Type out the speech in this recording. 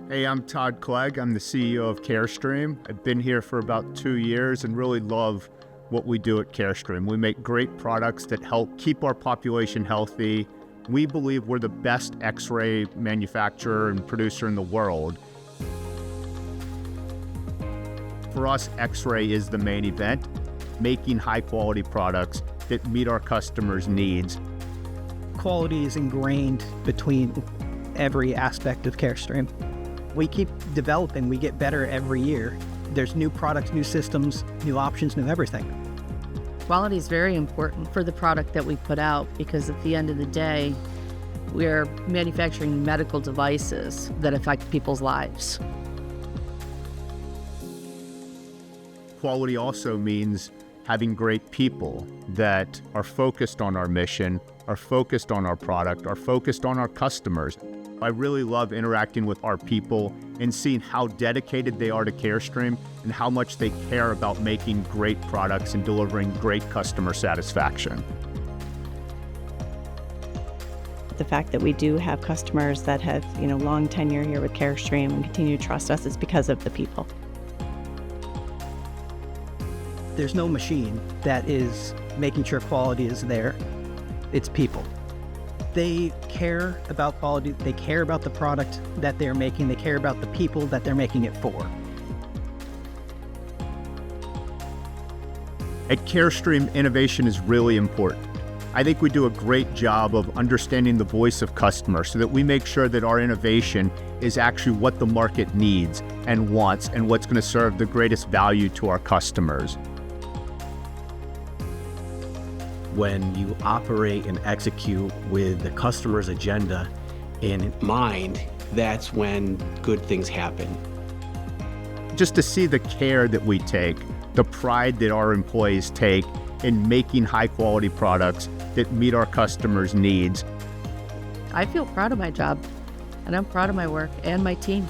Hey, I'm Todd Clegg. I'm the CEO of Carestream. I've been here for about 2 years and really love what we do at Carestream. We make great products that help keep our population healthy. We believe we're the best X-ray manufacturer and producer in the world. For us, X-ray is the main event, making high-quality products that meet our customers' needs. Quality is ingrained between every aspect of Carestream. We keep developing, we get better every year. There's new products, new systems, new options, new everything. Quality is very important for the product that we put out because at the end of the day, we're manufacturing medical devices that affect people's lives. Quality also means having great people that are focused on our mission, are focused on our product, are focused on our customers. I really love interacting with our people and seeing how dedicated they are to Carestream and how much they care about making great products and delivering great customer satisfaction. The fact that we do have customers that have, long tenure here with Carestream and continue to trust us is because of the people. There's no machine that is making sure quality is there. It's people. They care about quality, they care about the product that they're making, they care about the people that they're making it for. At Carestream, innovation is really important. I think we do a great job of understanding the voice of customers so that we make sure that our innovation is actually what the market needs and wants and what's going to serve the greatest value to our customers. When you operate and execute with the customer's agenda in mind, that's when good things happen. Just to see the care that we take, the pride that our employees take in making high quality products that meet our customers' needs. I feel proud of my job, and I'm proud of my work and my team.